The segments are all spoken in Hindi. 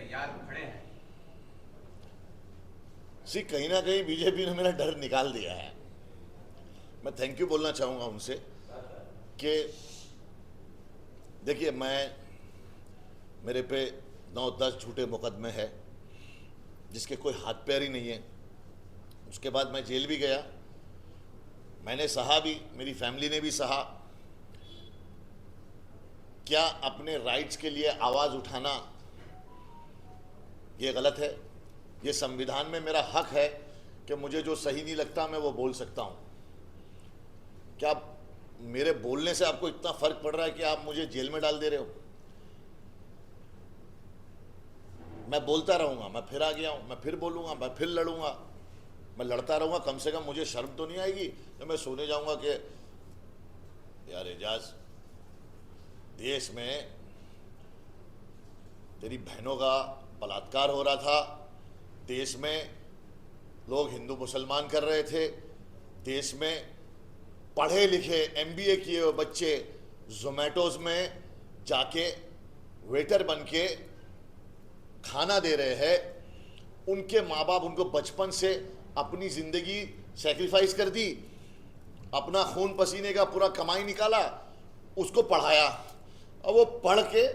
तैयार खड़े हैं? कहीं ना कहीं बीजेपी ने मेरा डर निकाल दिया है। मैं थैंक यू बोलना चाहूँगा उनसे कि देखिए, मेरे पे 9-10 झूठे मुकदमे हैं जिसके कोई हाथ पैर ही नहीं है। उसके बाद मैं जेल भी गया, मैंने सहा भी, मेरी फैमिली ने भी सहा। क्या अपने राइट्स के लिए आवाज़ उठाना ये गलत है? ये संविधान में मेरा हक है कि मुझे जो सही नहीं लगता मैं वो बोल सकता हूँ। क्या मेरे बोलने से आपको इतना फर्क पड़ रहा है कि आप मुझे जेल में डाल दे रहे हो? मैं बोलता रहूँगा, मैं फिर आ गया हूँ, मैं फिर बोलूँगा, मैं फिर लड़ूंगा, मैं लड़ता रहूँगा। कम से कम मुझे शर्म तो नहीं आएगी जब मैं सोने जाऊँगा कि यार एजाज, देश में तेरी बहनों का बलात्कार हो रहा था, देश में लोग हिंदू मुसलमान कर रहे थे, देश में पढ़े लिखे एमबीए किए हुए बच्चे जोमेटोज में जाके वेटर बन के खाना दे रहे हैं। उनके माँ बाप उनको बचपन से अपनी ज़िंदगी सेक्रीफाइस कर दी, अपना खून पसीने का पूरा कमाई निकाला, उसको पढ़ाया। अब वो पढ़ के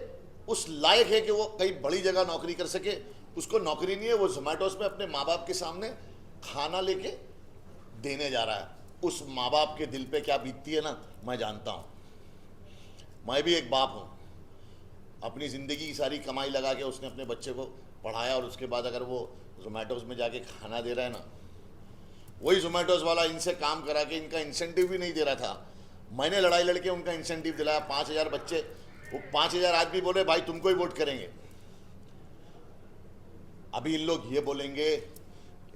उस लायक है कि वो कई बड़ी जगह नौकरी कर सके, उसको नौकरी नहीं है, वो जोमेटोज में अपने माँ बाप के सामने खाना लेके देने जा रहा है। उस माँ बाप के दिल पे क्या बीतती है ना, मैं जानता हूँ। मैं भी एक बाप हूँ। अपनी ज़िंदगी की सारी कमाई लगा के उसने अपने बच्चे को पढ़ाया और उसके बाद अगर वो जोमेटोज में जाके खाना दे रहा है ना, वही जोमेटोज वाला इनसे काम करा के इनका इंसेंटिव भी नहीं दे रहा था, मैंने लड़ाई लड़के उनका इंसेंटिव दिलाया। 5,000 बच्चे, वो 5,000 आदमी बोले भाई तुमको ही वोट करेंगे। अभी इन लोग ये बोलेंगे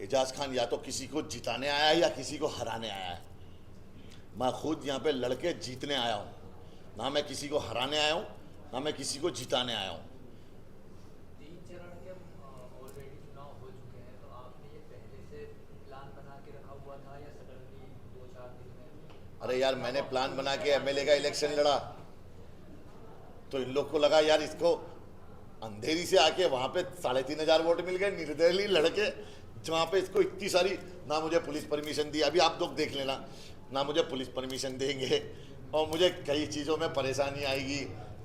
एजाज खान या तो किसी को जिताने आया है या किसी को हराने आया है। मैं खुद यहाँ पे लड़के जीतने आया हूँ, ना मैं किसी को हराने आया हूँ, ना मैं किसी को जिताने आया हूँ। 3 चरण के ऑलरेडी चुनाव हो चुके हैं, तो आपने ये पहले से प्लान बना के रखा हुआ था या सडनली 2-4 दिन में? अरे यार, मैंने प्लान बना के एमएलए का इलेक्शन लड़ा तो इन लोग को लगा यार इसको अंधेरी से आके वहां पे 3,500 वोट मिल गए, निर्दलीय लड़के, जहाँ पे इसको इतनी सारी, ना मुझे पुलिस परमिशन दी, अभी आप लोग देख लेना, ना मुझे पुलिस परमिशन देंगे और मुझे कई चीज़ों में परेशानी आएगी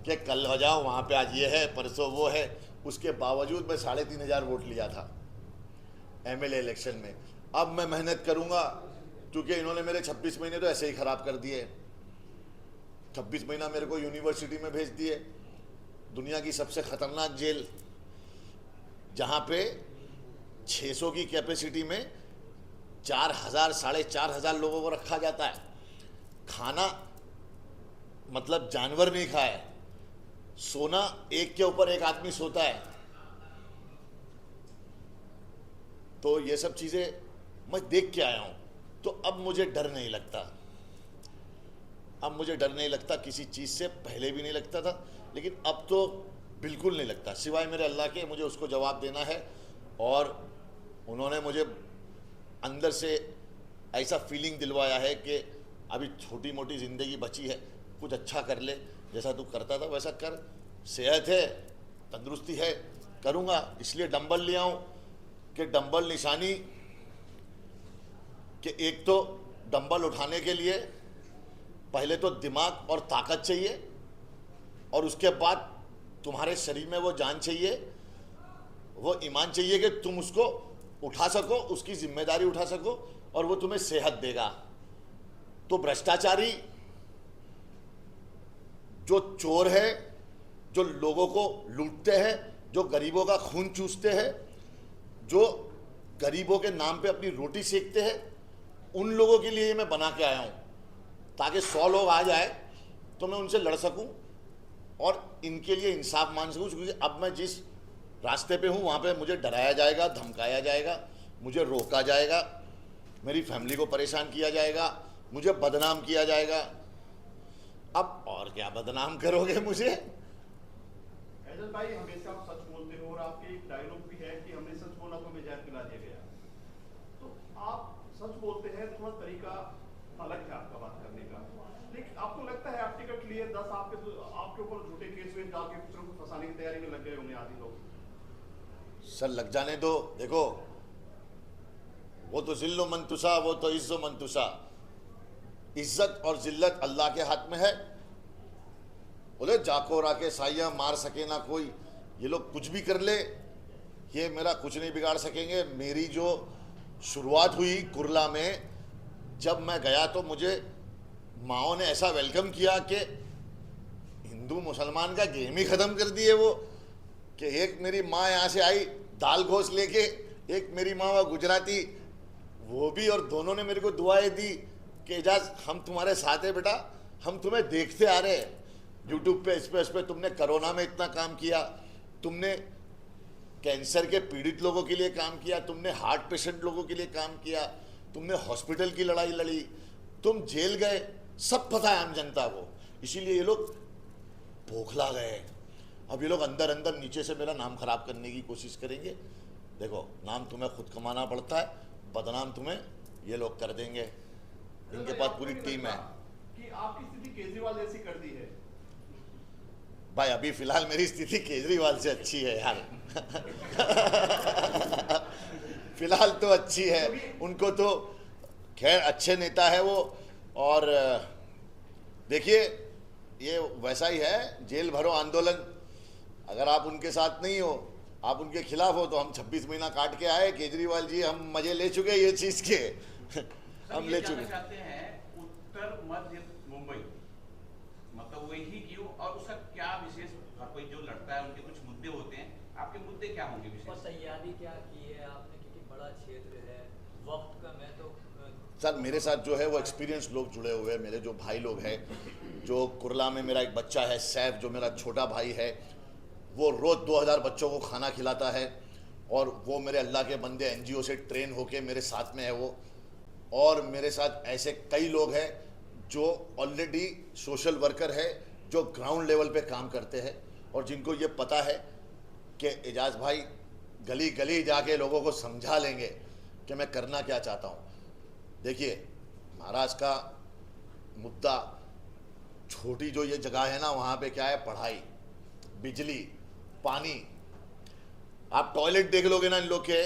कि कल हो जाओ वहाँ पे, आज ये है, परसों वो है। उसके बावजूद मैं 3,500 वोट लिया था एमएलए इलेक्शन में। अब मैं मेहनत करूँगा क्योंकि इन्होंने मेरे 26 महीने तो ऐसे ही ख़राब कर दिए। 26 महीना मेरे को यूनिवर्सिटी में भेज दिए, दुनिया की सबसे ख़तरनाक जेल, जहाँ पे 600 की कैपेसिटी में 4,000 4,500 लोगों को रखा जाता है। खाना मतलब जानवर नहीं खाए, सोना एक के ऊपर एक आदमी सोता है। तो ये सब चीज़ें मैं देख के आया हूँ, तो अब मुझे डर नहीं लगता। अब मुझे डर नहीं लगता किसी चीज़ से, पहले भी नहीं लगता था, लेकिन अब तो बिल्कुल नहीं लगता, सिवाय मेरे अल्लाह के, मुझे उसको जवाब देना है। और उन्होंने मुझे अंदर से ऐसा फीलिंग दिलवाया है कि अभी छोटी मोटी ज़िंदगी बची है, कुछ अच्छा कर ले, जैसा तू करता था वैसा कर, सेहत है, तंदुरुस्ती है, करूँगा। इसलिए डंबल ले आऊँ कि डंबल निशानी कि एक तो डंबल उठाने के लिए पहले तो दिमाग और ताकत चाहिए और उसके बाद तुम्हारे शरीर में वो जान चाहिए, वो ईमान चाहिए कि तुम उसको उठा सको, उसकी जिम्मेदारी उठा सको और वो तुम्हें सेहत देगा। तो भ्रष्टाचारी जो चोर है, जो लोगों को लूटते हैं, जो गरीबों का खून चूसते हैं, जो गरीबों के नाम पे अपनी रोटी सेकते हैं, उन लोगों के लिए मैं बना के आया हूँ ताकि 100 लोग आ जाए तो मैं उनसे लड़ सकूं और इनके लिए इंसाफ मान सकूं। क्योंकि अब मैं जिस रास्ते पे हूँ वहाँ पे मुझे डराया जाएगा, धमकाया जाएगा, मुझे रोका जाएगा, मेरी फैमिली को परेशान किया जाएगा, मुझे बदनाम किया जाएगा। अब और क्या बदनाम करोगे मुझे? एजाज भाई, हमेशा आप सच बोलते हो और आपके एक डायलॉग भी है कि हमने सच बोला तो हमें जहर पिला दिया गया। तो आप सच बोलते हैं, थोड़ा तरीका अलग है आपका बात करने का, लेकिन आपको लगता है आप टिकट लिए 10 आपके ऊपर झूठे केस में जाके दूसरों को फंसाने की तैयारी में लग गए होंगे आदि लोग? सर लग जाने दो। देखो, वो तो जिल्लो मंतुसा, वो तो इज्जो मंतुसा। इज्जत और जिल्लत अल्लाह के हाथ में है। बोले जाको राके साइया मार सके ना कोई, ये लोग कुछ भी कर ले, ये मेरा कुछ नहीं बिगाड़ सकेंगे। मेरी जो शुरुआत हुई कुरला में, जब मैं गया तो मुझे माओ ने ऐसा वेलकम किया कि हिंदू मुसलमान का गेम ही ख़त्म कर दिए वो। कि एक मेरी माँ यहाँ से आई दाल गोश्त लेके, एक मेरी माँ वह गुजराती, वो भी, और दोनों ने मेरे को दुआएं दी कि एजाज हम तुम्हारे साथ हैं बेटा, हम तुम्हें देखते आ रहे हैं यूट्यूब पे, इस पे तुमने कोरोना में इतना काम किया, तुमने कैंसर के पीड़ित लोगों के लिए काम किया, तुमने हार्ट पेशेंट लोगों के लिए काम किया, तुमने हॉस्पिटल की लड़ाई लड़ी, तुम जेल गए, सब पता है आम जनता को। इसीलिए ये लोग बौखला गए। अब ये लोग अंदर अंदर नीचे से मेरा नाम खराब करने की कोशिश करेंगे। देखो, नाम तुम्हें खुद कमाना पड़ता है, बदनाम तुम्हें ये लोग कर देंगे। इनके पास पूरी टीम है कि आपकी स्थिति केजरीवाल जैसी कर दी है। भाई अभी फिलहाल मेरी स्थिति केजरीवाल से अच्छी है यार। फिलहाल तो अच्छी है, उनको तो खैर अच्छे नेता है वो। और देखिए, ये वैसा ही है, जेल भरो आंदोलन। अगर आप उनके साथ नहीं हो, आप उनके खिलाफ हो, तो हम 26 महीना काट के आए केजरीवाल जी, हम मजे ले चुके ये चीज के। हम ले चुके। चाहते हैं उत्तर मध्य मुंबई, मतलब वही क्यों, और उसका क्या विशेष, हर कोई जो लड़ता है उनके कुछ मुद्दे होते हैं, आपके मुद्दे क्या होंगे और विशेष? तैयारी क्या की है आपने, क्योंकि बड़ा क्षेत्र है, वक्त कम है, तो सर मेरे साथ जो है वो एक्सपीरियंस लोग जुड़े हुए हैं, मेरे जो भाई लोग हैं। जो कुरला में मेरा एक बच्चा है सैफ, जो मेरा छोटा भाई है, वो रोज़ 2000 बच्चों को खाना खिलाता है। और वो मेरे अल्लाह के बंदे एनजीओ से ट्रेन होके मेरे साथ में है वो। और मेरे साथ ऐसे कई लोग हैं जो ऑलरेडी सोशल वर्कर है, जो ग्राउंड लेवल पे काम करते हैं, और जिनको ये पता है कि एजाज भाई गली गली जाके लोगों को समझा लेंगे कि मैं करना क्या चाहता हूँ। देखिए, महाराष्ट्र का मुद्दा, छोटी जो ये जगह है ना, वहाँ पे क्या है, पढ़ाई, बिजली, पानी। आप टॉयलेट देख लोगे ना इन लोग के,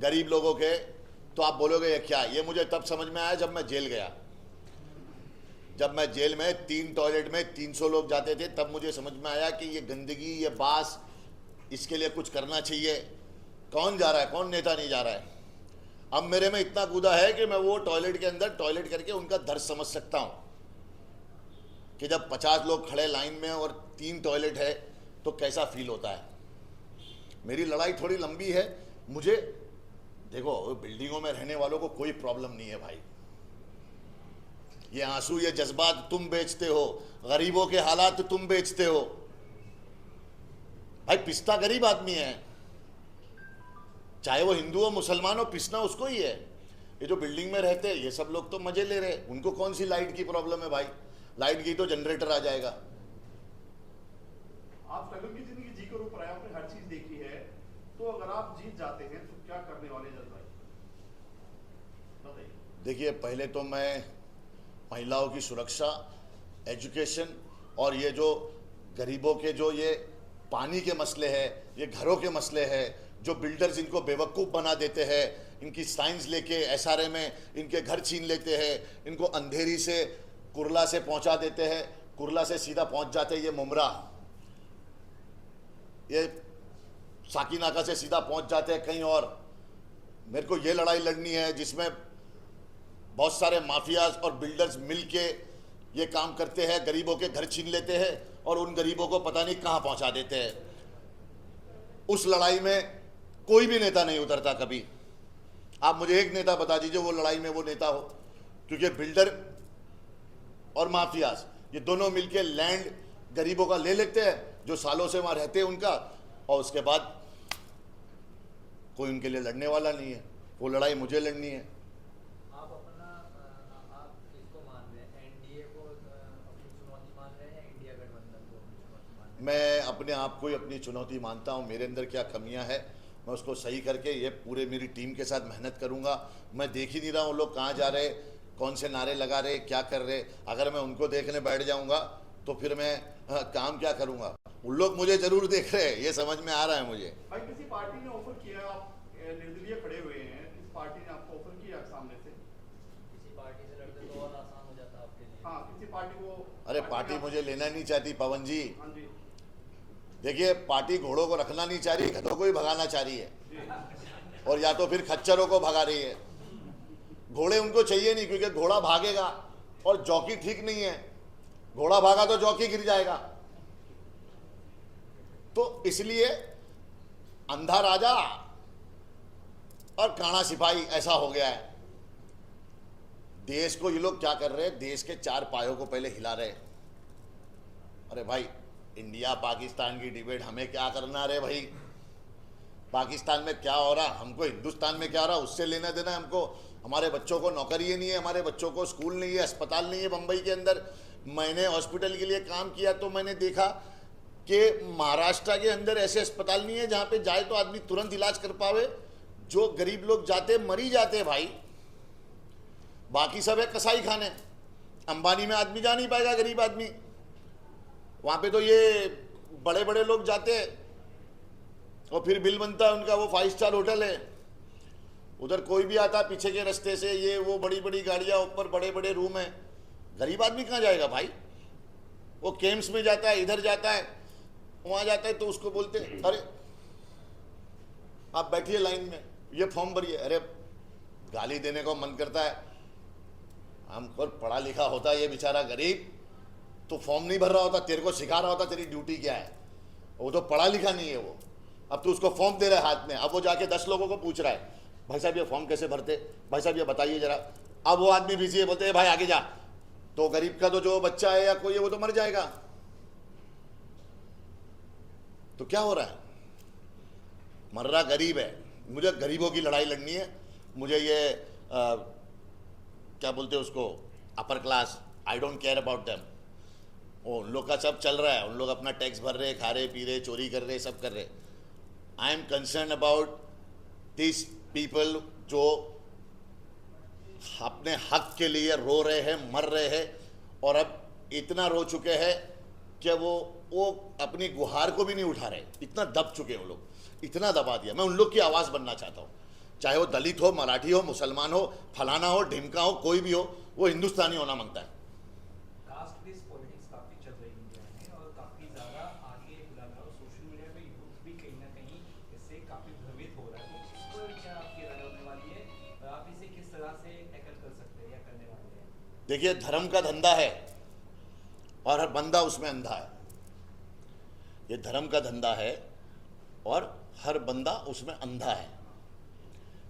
गरीब लोगों के, तो आप बोलोगे ये क्या। ये मुझे तब समझ में आया जब मैं जेल गया। जब मैं जेल में 3 टॉयलेट में 300 लोग जाते थे, तब मुझे समझ में आया कि ये गंदगी, ये बास, इसके लिए कुछ करना चाहिए। कौन जा रहा है, कौन नेता नहीं जा रहा है। अब मेरे में इतना कूदा है कि मैं वो टॉयलेट के अंदर टॉयलेट करके उनका दर्द समझ सकता हूँ कि जब 50 लोग खड़े लाइन में और 3 टॉयलेट है तो कैसा फील होता है। मेरी लड़ाई थोड़ी लंबी है। मुझे देखो, बिल्डिंगों में रहने वालों को कोई प्रॉब्लम नहीं है भाई। ये आंसू, ये जज्बात तुम बेचते हो, गरीबों के हालात तुम बेचते हो। भाई पिसता गरीब आदमी है, चाहे वो हिंदू हो मुसलमान हो, पिसना उसको ही है। ये जो बिल्डिंग में रहते हैं ये सब लोग तो मजे ले रहे, उनको कौन सी लाइट की प्रॉब्लम है भाई। लाइट गई तो जनरेटर आ जाएगा। आप स्ट्रगल की जिंदगी जी कर ऊपर आए, आपने हर चीज देखी है, तो अगर आप जीत जाते हैं तो क्या करने वाले हैं भाई, बताइए। देखिए, पहले तो मैं महिलाओं की सुरक्षा, एजुकेशन, और ये जो गरीबों के जो ये पानी के मसले हैं, ये घरों के मसले हैं, जो बिल्डर्स इनको बेवकूफ़ बना देते हैं, इनकी साइंस लेके एसआरए में इनके घर छीन लेते हैं, इनको अंधेरी से कुरला से पहुंचा देते हैं, कुरला से सीधा पहुंच जाते हैं ये मुमरा, ये साकीनाका से सीधा पहुंच जाते हैं कहीं और। मेरे को ये लड़ाई लड़नी है जिसमें बहुत सारे माफियाज और बिल्डर्स मिलके ये काम करते हैं, गरीबों के घर छीन लेते हैं और उन गरीबों को पता नहीं कहाँ पहुंचा देते हैं। उस लड़ाई में कोई भी नेता नहीं उतरता कभी। आप मुझे एक नेता बता दीजिए वो लड़ाई में वो नेता हो, क्योंकि बिल्डर और माफियाज ये दोनों मिलके लैंड गरीबों का ले लेते हैं, जो सालों से वहाँ रहते हैं उनका, और उसके बाद कोई उनके लिए लड़ने वाला नहीं है। वो लड़ाई मुझे लड़नी है। आप अपना आप किसको मान रहे हैं, एनडीए को अपनी चुनौती मान रहे हैं या इंडिया गठबंधन को अपनी चुनौती मान रहे हैं? मैं अपने आप को ही अपनी चुनौती मानता हूँ। मेरे अंदर क्या कमियां है मैं उसको सही करके ये पूरे मेरी टीम के साथ मेहनत करूँगा। मैं देख ही नहीं रहा हूँ लोग कहाँ जा रहे, कौन से नारे लगा रहे, क्या कर रहे। अगर मैं उनको देखने बैठ जाऊँगा तो फिर मैं काम क्या करूँगा। उन लोग मुझे जरूर देख रहे हैं, ये समझ में आ रहा है मुझे। भाई किसी पार्टी ने ऑफर किया, आप निर्दलीय खड़े हुए हैं, किस पार्टी ने आपको ऑफर किया सामने से? किसी पार्टी से लड़ते तो और आसान हो जाता आपके लिए। हाँ, किसी पार्टी को? अरे पार्टी मुझे लेना नहीं चाहती पवन जी। हाँ जी देखिए, पार्टी घोड़ों को रखना नहीं चाह रही, गधों को ही भगाना चाह रही है, जी। और या तो फिर खच्चरों को भगा रही है। घोड़े उनको चाहिए नहीं, क्योंकि घोड़ा भागेगा और जॉकी ठीक नहीं है, घोड़ा भागा तो जॉकी गिर जाएगा। तो इसलिए अंधा राजा और काना सिपाही ऐसा हो गया है। देश को ये लोग क्या कर रहे हैं, देश के चार पायों को पहले हिला रहे हैं। अरे भाई, इंडिया पाकिस्तान की डिबेट हमें क्या करना रे भाई? पाकिस्तान में क्या हो रहा, हमको हिंदुस्तान में क्या हो रहा, उससे लेना देना है हमको। हमारे बच्चों को नौकरी नहीं है, हमारे बच्चों को स्कूल नहीं है, अस्पताल नहीं है। बंबई के अंदर मैंने हॉस्पिटल के लिए काम किया तो मैंने देखा कि महाराष्ट्र के अंदर ऐसे अस्पताल नहीं है जहाँ पे जाए तो आदमी तुरंत इलाज कर पावे। जो गरीब लोग जाते मरी जाते भाई, बाकी सब है कसाई खाने। अंबानी में आदमी जा नहीं पाएगा, गरीब आदमी। वहाँ पे तो ये बड़े बड़े लोग जाते हैं और फिर बिल बनता है उनका, वो 5 स्टार होटल है। उधर कोई भी आता है पीछे के रास्ते से, ये वो बड़ी बड़ी गाड़ियाँ, ऊपर बड़े बड़े रूम है। गरीब आदमी कहाँ जाएगा भाई? वो केम्स में जाता है, इधर जाता है, वहाँ जाता है, तो उसको बोलते हैं अरे आप बैठिए लाइन में, ये फॉर्म भरिए। अरे गाली देने को मन करता है। हमको पढ़ा लिखा होता ये बेचारा गरीब, तो फॉर्म नहीं भर रहा होता, तेरे को सिखा रहा होता तेरी ड्यूटी क्या है। वो तो पढ़ा लिखा नहीं है वो। अब तो उसको फॉर्म दे रहा है हाथ में, अब वो जाके 10 लोगों को पूछ रहा है, भाई साहब ये फॉर्म कैसे भरते, भाई साहब ये बताइए जरा। अब वो आदमी बिजी है, बोलते हैं भाई आगे जा। तो गरीब का तो जो बच्चा है या कोई है वो तो मर जाएगा। तो क्या हो रहा है? मर रहा गरीब है। मुझे गरीबों की लड़ाई लड़नी है। मुझे ये क्या बोलते हैं उसको, upper class, I don't care about them. उन लोग का सब चल रहा है, उन लोग अपना टैक्स भर रहे, खा रहे, पी रहे, चोरी कर रहे, सब कर रहे। I am concern about this people जो अपने हक के लिए रो रहे हैं, मर रहे हैं, और अब इतना रो चुके हैं कि वो अपनी गुहार को भी नहीं उठा रहे। इतना दब चुके हैं वो लोग, इतना दबा दिया। मैं उन लोग की आवाज़ बनना चाहता हूँ, चाहे वो दलित हो, मराठी हो, मुसलमान हो, फलाना हो, ढिमका हो, कोई भी हो, वो हिंदुस्तानी होना मांगता है। कास्ट बेस्ड पॉलिटिक्स काफी चल रही है इंडिया में और काफी ज्यादा आगे बुला रहा है, और सोशल मीडिया पे यूथ भी कहीं ना कहीं इससे काफी भ्रमित हो रहा है। तो इस पर क्या आपकी राय होने वाली है और आप इसे किस तरह से टैकल कर सकते हैं या करने वाले हैं? देखिए, धर्म का धंधा है और हर बंदा उसमें अंधा है। ये धर्म का धंधा है और हर बंदा उसमें अंधा है।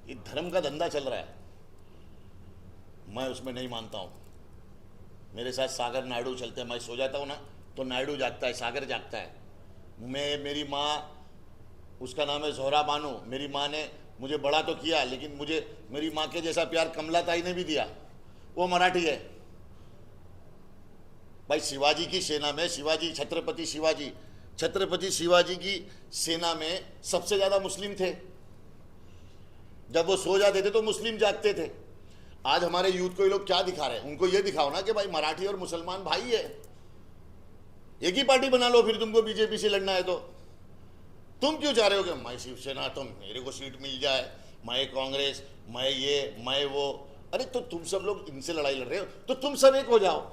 ये धर्म का धंधा चल रहा है, मैं उसमें नहीं मानता हूँ। मेरे साथ सागर नायडू चलते हैं, मैं सो जाता हूँ ना तो नायडू जागता है, सागर जागता है। मेरी माँ, उसका नाम है जोहरा बानो। मेरी माँ ने मुझे बड़ा तो किया, लेकिन मुझे मेरी माँ के जैसा प्यार कमला ताई ने भी दिया। वो मराठी है भाई। शिवाजी की सेना में, छत्रपति शिवाजी की सेना में सबसे ज़्यादा मुस्लिम थे। जब वो सो जाते थे तो मुस्लिम जागते थे। आज हमारे यूथ को ये लोग क्या दिखा रहे हैं? उनको ये दिखाओ ना कि भाई मराठी और मुसलमान भाई है, एक ही पार्टी बना लो। फिर तुमको बीजेपी से लड़ना है तो तुम क्यों चाह रहे हो कि मैं शिवसेना, तो मेरे को सीट मिल जाए, मैं कांग्रेस, मैं ये, मैं वो। अरे तो तुम सब लोग इनसे लड़ाई लड़ रहे हो, तो तुम सब एक हो जाओ।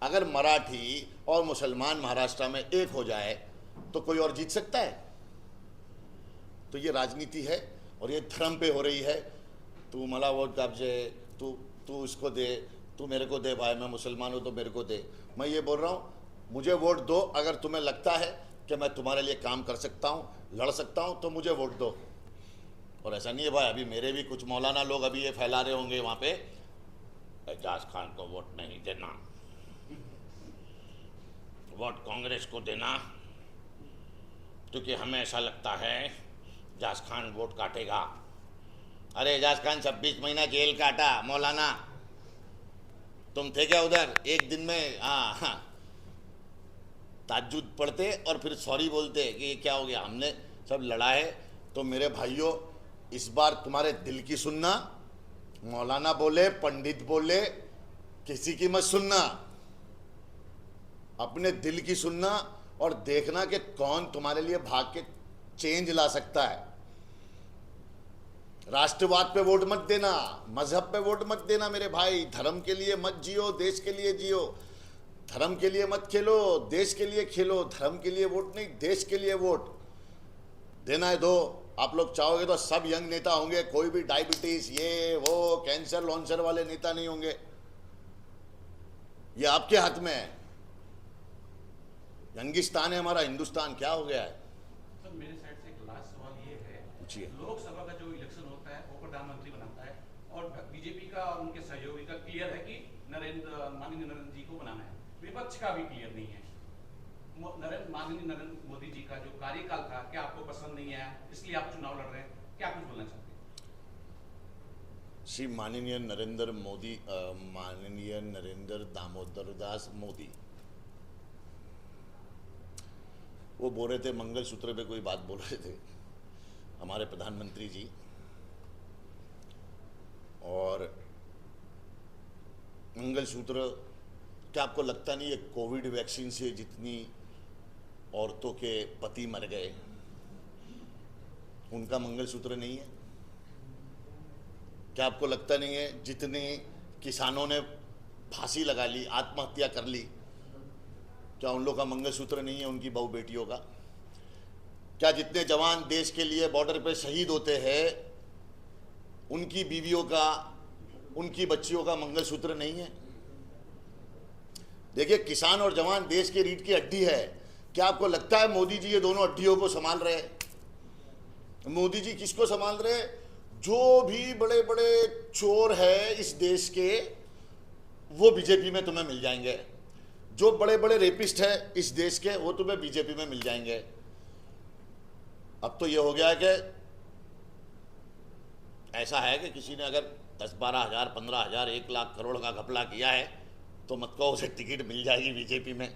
अगर मराठी और मुसलमान महाराष्ट्र में एक हो जाए तो कोई और जीत सकता है? तो ये राजनीति है और ये धर्म पे हो रही है। तू मला वोट दाबजे, तू इसको दे, तू मेरे को दे भाई, मैं मुसलमान हूँ तो मेरे को दे। मैं ये बोल रहा हूँ, मुझे वोट दो अगर तुम्हें लगता है कि मैं तुम्हारे लिए काम कर सकता हूँ, लड़ सकता हूँ, तो मुझे वोट दो। और ऐसा नहीं है भाई, अभी मेरे भी कुछ मौलाना लोग अभी ये फैला रहे होंगे वहाँ पे, एजाज खान को वोट नहीं देना, वोट कांग्रेस को देना, क्योंकि हमें ऐसा लगता है एजाज खान वोट काटेगा। अरे एजाज खान 26 महीना जेल काटा मौलाना, तुम थे क्या उधर? एक दिन में हाँ ताज्जुद पढ़ते और फिर सॉरी बोलते कि ये क्या हो गया, हमने सब लड़ा है। तो मेरे भाइयों, इस बार तुम्हारे दिल की सुनना, मौलाना बोले, पंडित बोले, किसी की मत सुनना। अपने दिल की सुनना और देखना कि कौन तुम्हारे लिए भाग के चेंज ला सकता है। राष्ट्रवाद पे वोट मत देना, मजहब पे वोट मत देना मेरे भाई। धर्म के लिए मत जियो, देश के लिए जियो। धर्म के लिए मत खेलो, देश के लिए खेलो। धर्म के लिए वोट नहीं, देश के लिए वोट देना है। दो, आप लोग चाहोगे तो सब यंग नेता होंगे, कोई भी डायबिटीज ये वो कैंसर लॉन्सर वाले नेता नहीं होंगे। ये आपके हाथ में है। यंगिस्तान है हमारा हिंदुस्तान, क्या हो गया है? सर मेरे साइड से एक लास्ट सवाल ये है, पूछिए। लोकसभा का जो इलेक्शन होता है वो प्रधानमंत्री बनाता है और बीजेपी का और उनके सहयोगी का क्लियर है कि माननीय नरेंद्र जी को बनाना है। विपक्ष का भी क्लियर नहीं है। माननीय नरेंद्र मोदी जी का जो कार्यकाल था, क्या आपको पसंद नहीं आया, इसलिए आप चुनाव लड़ रहे हैं? क्या कुछ बोलना चाहते हैं? श्री माननीय नरेंद्र मोदी, माननीय नरेंद्र दामोदर दास मोदी, वो बोल रहे थे मंगलसूत्र पे कोई बात बोल रहे थे हमारे प्रधानमंत्री जी। और मंगलसूत्र, क्या आपको लगता नहीं है कोविड वैक्सीन से जितनी औरतों के पति मर गए उनका मंगलसूत्र नहीं है? क्या आपको लगता नहीं है जितने किसानों ने फांसी लगा ली, आत्महत्या कर ली, क्या उन लोगों का मंगलसूत्र नहीं है, उनकी बहू बेटियों का? क्या जितने जवान देश के लिए बॉर्डर पे शहीद होते हैं उनकी बीवियों का, उनकी बच्चियों का मंगलसूत्र नहीं है? देखिए, किसान और जवान देश की रीढ़ की हड्डी है। क्या आपको लगता है मोदी जी ये दोनों हड्डियों को संभाल रहे हैं? मोदी जी किसको संभाल रहे हैं? जो भी बड़े बड़े चोर है इस देश के, वो बीजेपी में तुम्हें मिल जाएंगे। जो बड़े बड़े रेपिस्ट है इस देश के, वो तुम्हें बीजेपी में मिल जाएंगे। अब तो ये हो गया है कि ऐसा है कि किसी ने अगर 10-12 हज़ार, 15 हज़ार, 1 लाख करोड़ का घपला किया है तो मत कहो उसे टिकट मिल जाएगी बीजेपी में।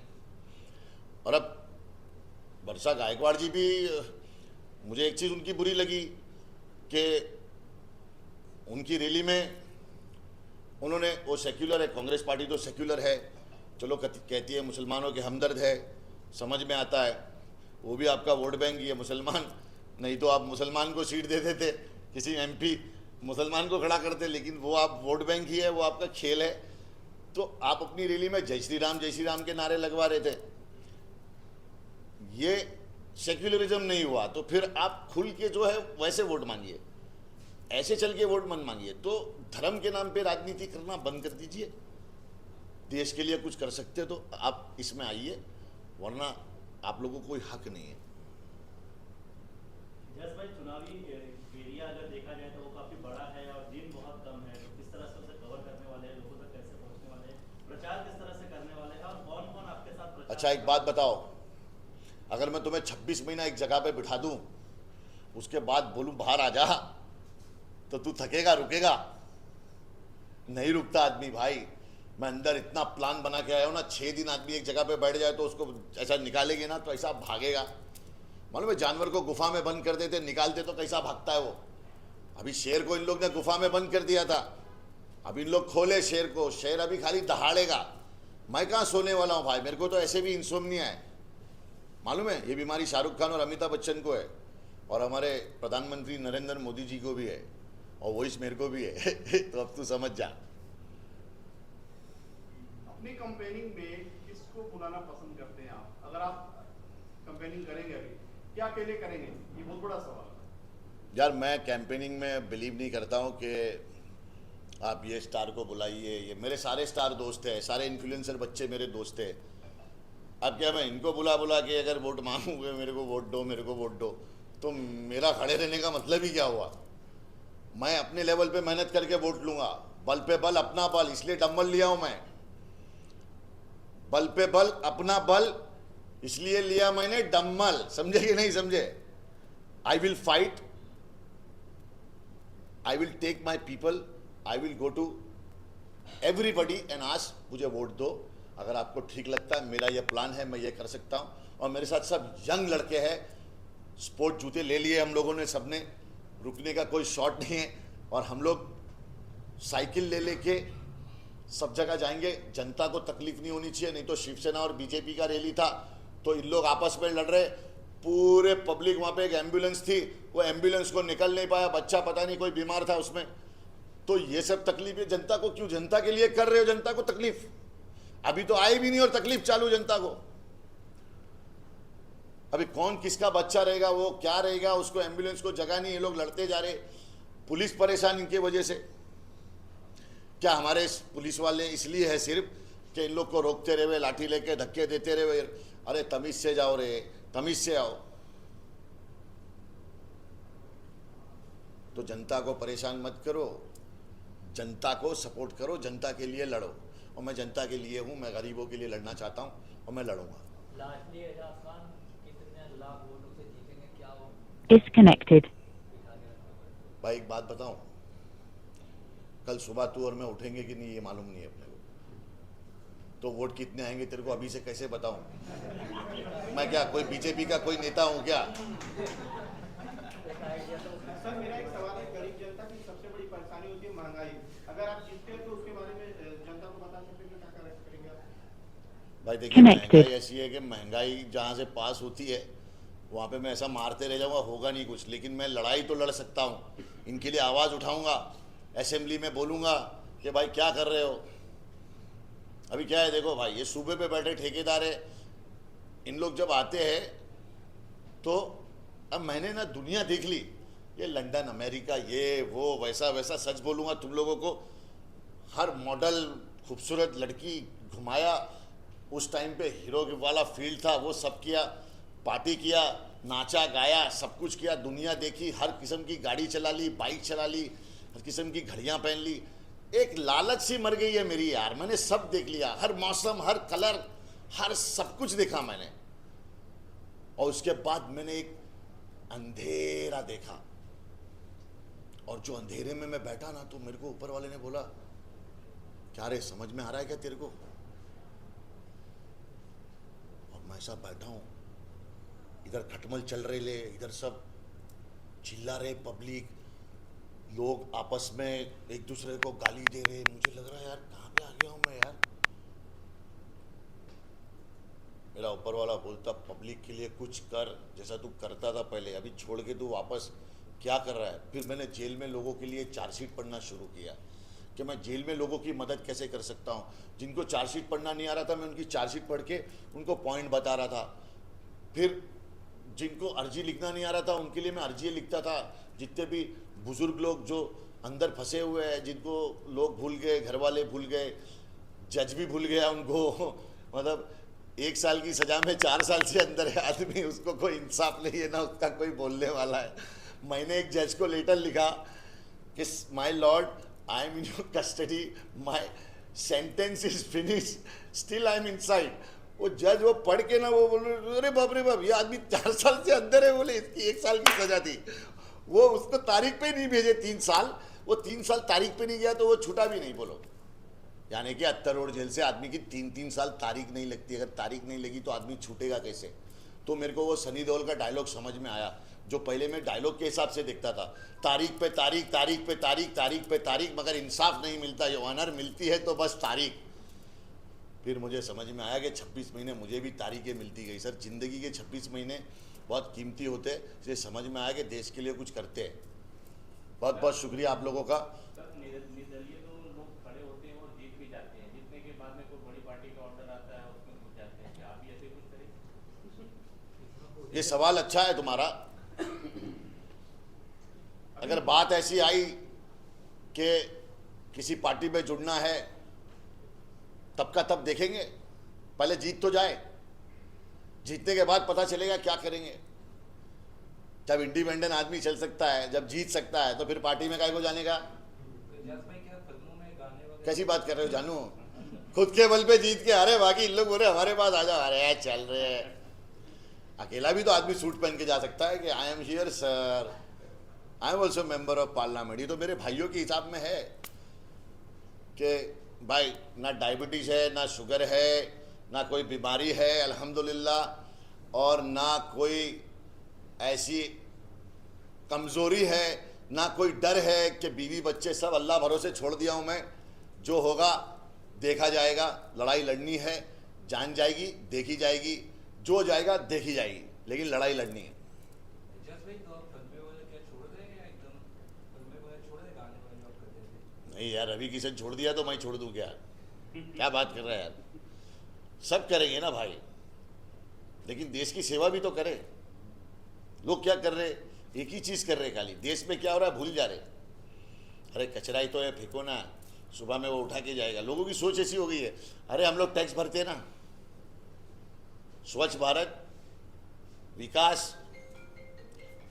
और अब वर्षा गायकवाड़ जी भी, मुझे एक चीज़ उनकी बुरी लगी कि उनकी रैली में उन्होंने, वो सेक्युलर है, कांग्रेस पार्टी तो सेक्युलर है, चलो कहती है मुसलमानों के हमदर्द है, समझ में आता है, वो भी आपका वोट बैंक ही है मुसलमान। नहीं तो आप मुसलमान को सीट दे देते, किसी एमपी मुसलमान को खड़ा करते, लेकिन वो आप वोट बैंक ही है, वो आपका खेल है। तो आप अपनी रैली में जय श्री राम के नारे लगवा रहे थे। ये सेक्युलरिज्म नहीं हुआ तो फिर आप खुल के जो है वैसे वोट मांगिए, ऐसे चल के वोट मत मांगिए। तो धर्म के नाम पे राजनीति करना बंद कर दीजिए। देश के लिए कुछ कर सकते तो आप इसमें आइए, वरना आप लोगों को कोई हक नहीं है। जस भाई, चुनावी एरिया अगर देखा जाए तो वो काफी बड़ा है और दिन बहुत कम है, तो किस तरह से उसे कवर करने वाले हैं, लोगों तक कैसे पहुंचने वाले हैं, प्रचार किस तरह से करने वाले हैं और कौन कौन आपके साथ प्रचार? अच्छा, एक बात बताओ, अगर मैं तुम्हें 26 महीना एक जगह पे बिठा दूं, उसके बाद बोलूं बाहर आ जा, तो तू थकेगा, रुकेगा? नहीं रुकता आदमी भाई। मैं अंदर इतना प्लान बना के आया हूं ना, 6 दिन आदमी एक जगह पे बैठ जाए तो उसको ऐसा निकालेंगे ना तो ऐसा भागेगा। मालूम है, जानवर को गुफा में बंद कर देते, निकालते तो कैसा भागता है वो। अभी शेर को इन लोग ने गुफा में बंद कर दिया था, अब इन लोग खोले शेर को, शेर अभी खाली दहाड़ेगा। मैं कहाँ सोने वाला हूँ भाई, मेरे को तो ऐसे भी इंसोम्निया है। मालूम है, ये बीमारी शाहरुख खान और अमिताभ बच्चन को है, और हमारे प्रधानमंत्री नरेंद्र मोदी जी को भी है, और वॉइस मेरे को भी है। तो अब तू समझ जा। अपनी कंपेनिंग में किसको बुलाना पसंद करते हैं आप? अगर आप कंपेनिंग करेंगे अभी, क्या अकेले करेंगे? ये बहुत बड़ा सवाल है। यार, मैं कैंपेनिंग में बिलीव नहीं करता हूँ कि आप ये स्टार को बुलाइए। ये मेरे सारे स्टार दोस्त हैं, सारे इन्फ्लुएंसर बच्चे मेरे दोस्त हैं। अब क्या मैं इनको बुला के अगर वोट मांगूंगे, मेरे को वोट दो, मेरे को वोट दो, तो मेरा खड़े रहने का मतलब ही क्या हुआ? मैं अपने लेवल पे मेहनत करके वोट लूंगा, बल पे बल अपना बल, इसलिए डम्बल लिया हूं मैं। बल पे बल अपना बल इसलिए लिया मैंने डम्बल, समझे कि नहीं समझे? I will fight, I will take my people, I will go to everybody and ask मुझे वोट दो। अगर आपको ठीक लगता है, मेरा ये प्लान है, मैं ये कर सकता हूं। और मेरे साथ सब यंग लड़के हैं, स्पोर्ट जूते ले लिए हम लोगों ने, सबने, रुकने का कोई शॉट नहीं है। और हम लोग साइकिल ले लेके सब जगह जाएंगे, जनता को तकलीफ नहीं होनी चाहिए। नहीं तो शिवसेना और बीजेपी का रैली था तो इन लोग आपस में लड़ रहे, पूरे पब्लिक, वहाँ पे एक एम्बुलेंस थी, वो एम्बुलेंस को निकल नहीं पाया, बच्चा पता नहीं कोई बीमार था उसमें। तो ये सब तकलीफ है जनता को, क्यों जनता के लिए कर रहे हो जनता को तकलीफ? अभी तो आई भी नहीं और तकलीफ चालू जनता को। अभी कौन किसका बच्चा रहेगा, वो क्या रहेगा, उसको एम्बुलेंस को जगह नहीं, ये लोग लड़ते जा रहे, पुलिस परेशान इनके वजह से। क्या हमारे पुलिस वाले इसलिए है सिर्फ कि इन लोग को रोकते रहे, लाठी लेके धक्के देते रहे? अरे तमीज से जाओ रे, तमीज से आओ। तो जनता को परेशान मत करो, जनता को सपोर्ट करो, जनता के लिए लड़ो। और मैं जनता के लिए हूँ, मैं गरीबों के लिए लड़ना चाहता हूँ और मैं लड़ूंगा। लास्टली एजाज खान कितने लाख वोटों से जीतेंगे, क्या वो Disconnected. बिठा के रखोगे? भाई एक बात बताऊं, कल सुबह तू और मैं उठेंगे कि नहीं ये मालूम नहीं है अपने को। तो वोट कितने आएंगे तेरे को अभी से कैसे बताऊं? मैं क्या कोई बीजेपी का कोई नेता हूं क्या? एक आइडिया तो सर मेरा एक सवाल है, गरीब जनता की सबसे बड़ी परेशानी होती है महंगाई। अगर आप जीतते हैं तो उसके बारे में जनता को बता सकते हैं, क्या करेंगे आप? भाई देखिए, Connected. महंगाई ऐसी है कि महंगाई जहाँ से पास होती है वहाँ पे मैं ऐसा मारते रह जाऊँगा, होगा नहीं कुछ। लेकिन मैं लड़ाई तो लड़ सकता हूँ, इनके लिए आवाज़ उठाऊँगा, असेंबली में बोलूँगा कि भाई क्या कर रहे हो। अभी क्या है देखो भाई, ये सूबे पे बैठे ठेकेदार है, इन लोग जब आते हैं तो अब मैंने ना दुनिया देख ली, ये लंदन अमेरिका ये वो वैसा वैसा। सच बोलूँगा तुम लोगों को, हर मॉडल खूबसूरत लड़की घुमाया, उस टाइम पे हीरो वाला फील्ड था, वो सब किया, पार्टी किया, नाचा गाया, सब कुछ किया, दुनिया देखी, हर किस्म की गाड़ी चला ली, बाइक चला ली, हर किस्म की घड़ियाँ पहन ली। एक लालच सी मर गई है मेरी यार, मैंने सब देख लिया, हर मौसम, हर कलर, हर सब कुछ देखा मैंने। और उसके बाद मैंने एक अंधेरा देखा, और जो अंधेरे में मैं बैठा ना, तो मेरे को ऊपर वाले ने बोला, क्या रे समझ में आ रहा है क्या तेरे को? और मैं ऐसा बैठा हूं, इधर खटमल चल रहे ले, इधर सब चिल्ला रहे पब्लिक, लोग आपस में एक दूसरे को गाली दे रहे। मुझे लग रहा है यार कहाँ पे आ गया हूँ मैं यार। मेरा ऊपर वाला बोलता, पब्लिक के लिए कुछ कर जैसा तू करता था पहले, अभी छोड़ के तू वापस क्या कर रहा है। फिर मैंने जेल में लोगों के लिए चार्जशीट पढ़ना शुरू किया कि मैं जेल में लोगों की मदद कैसे कर सकता हूँ। जिनको चार्जशीट पढ़ना नहीं आ रहा था, मैं उनकी चार्जशीट पढ़ के उनको पॉइंट बता रहा था। फिर जिनको अर्जी लिखना नहीं आ रहा था, उनके लिए मैं अर्जी लिखता था। जितने भी बुजुर्ग लोग जो अंदर फंसे हुए हैं, जिनको लोग भूल गए, घर वाले भूल गए, जज भी भूल गया उनको मतलब 1 साल की सजा में 4 साल से अंदर है आदमी, उसको कोई इंसाफ नहीं है ना, उसका कोई बोलने वाला है। मैंने एक जज को लेटर लिखा कि my Lord, I am in your custody, my sentence is finish, still I am inside. वो जज वो पढ़ के ना वो बोल, अरे बाप रे बाप, ये आदमी 4 साल से अंदर है, बोले इसकी 1 साल की सजा थी। वो उसको तारीख पे नहीं भेजे 3 साल, वो 3 साल तारीख पे नहीं गया तो वो छूटा भी नहीं। बोलो यानी कि 78 रोड जेल से आदमी की 3-3 साल तारीख नहीं लगती। अगर तारीख नहीं लगी तो आदमी छूटेगा कैसे? तो मेरे को वो सनी देओल का डायलॉग समझ में आया, जो पहले मैं डायलॉग के हिसाब से देखता था, तारीख पे तारीख, तारीख पे तारीख, तारीख पे तारीख, मगर इंसाफ नहीं मिलता। ये ऑनर मिलती है तो बस तारीख। फिर मुझे समझ में आया कि 26 महीने मुझे भी तारीखें मिलती गई। सर जिंदगी के 26 महीने बहुत कीमती होते हैं, इसलिए समझ में आया कि देश के लिए कुछ करते हैं। बहुत बहुत शुक्रिया आप लोगों का। सर निर्दलीय तो लोग खड़े होते हैं और जीत भी जाते हैं, जीतने के बाद में कोई बड़ी पार्टी का ऑर्डर आता है उसमें घुस जाते हैं, क्या आप भी ऐसे कुछ करें? ये सवाल अच्छा है तुम्हारा। अगर बात ऐसी आई कि किसी पार्टी में जुड़ना है, तब का तब देखेंगे, पहले जीत तो जाए, जीतने के बाद पता चलेगा क्या करेंगे। जब इंडिपेंडेंट आदमी चल सकता है, जब जीत सकता है, तो फिर पार्टी में काहे को जाने का? एजाज भाई क्या फिल्मों में गाने वगैरह कैसी बात कर रहे हो जानू? खुद के बल पे जीत के अरे बाकी इन लोग बोले हमारे पास आ जाओ, अरे चल रहे हैं। अकेला भी तो आदमी सूट पहन के जा सकता है कि I am here sir, I am also member of parliament. ये तो मेरे भाइयों के हिसाब में है कि भाई ना डायबिटीज है, ना शुगर है, ना कोई बीमारी है अल्हम्दुलिल्लाह, और ना कोई ऐसी कमज़ोरी है, ना कोई डर है कि बीवी बच्चे सब अल्लाह भरोसे छोड़ दिया हूँ मैं। जो होगा देखा जाएगा, लड़ाई लड़नी है, जान जाएगी, देखी जाएगी, जो जाएगा देखी जाएगी, लेकिन लड़ाई लड़नी है। जस्ट भाई तो आप फिल्में वगैरह क्या छोड़ दें या एकदम फिल्में वगैरह छोड़ दें, गाने वाले आप करते थे? नहीं यार, रवि किशन छोड़ दिया तो मैं छोड़ दूं क्या? क्या बात कर रहा है यार, सब करेंगे ना भाई, लेकिन देश की सेवा भी तो करें। लोग क्या कर रहे, एक ही चीज कर रहे खाली, देश में क्या हो रहा है भूल जा रहे। अरे कचरा ही तो है, फेंको ना, सुबह में वो उठा के जाएगा। लोगों की सोच ऐसी हो गई है, अरे हम लोग टैक्स भरते हैं ना, स्वच्छ भारत, विकास,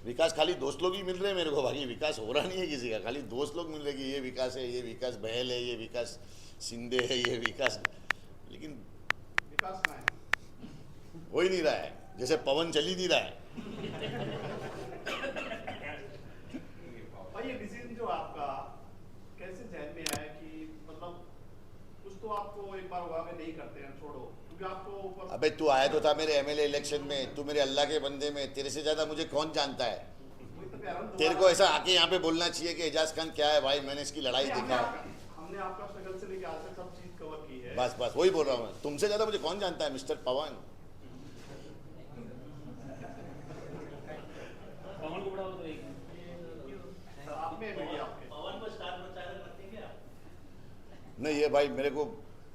विकास खाली दोस्त लोग ही मिल रहे हैं मेरे को, बाकी विकास हो रहा नहीं है किसी का, खाली दोस्त लोग मिल रहे कि ये विकास है, ये विकास बहल है, ये विकास सिंधे है, ये विकास, लेकिन विकास कहाँ है? हो ही नहीं रहा है, जैसे पवन चल ही नहीं रहा है। भाई ये डिसीजन जो आपका कैसे जहन में आया कि मतलब कुछ तो आपको एक बार हुआ कि नहीं करते हैं, छोड़ो, क्योंकि आपको ऊपर अबे तू आया तो था मेरे एमएलए इलेक्शन में, तू मेरे अल्लाह के बंदे में, तेरे से ज्यादा मुझे कौन जानता है? वही तो कह रहा हूं, तेरे को ऐसा आके यहाँ पे बोलना चाहिए कि एजाज खान क्या है भाई, मैंने इसकी लड़ाई देखा है। हमने आपका स्ट्रगल से लेके आज तक सब चीज कवर की है। बस बस वही बोल रहा हूँ मैं, तुमसे ज्यादा मुझे कौन जानता है मिस्टर पवन? पवन को बढ़ाओ तो एक आप में मीडिया आपके पवन को स्टार प्रचारक रखेंगे आप? नहीं ये भाई मेरे को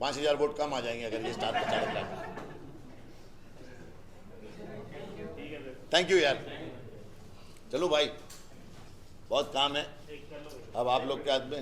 5000 वोट कम आ जाएंगे अगर ये स्टार प्रचारक का। ठीक है फिर थैंक यू यार, चलो भाई बहुत काम है एक कर लो। अब आप लोग के हाथ में।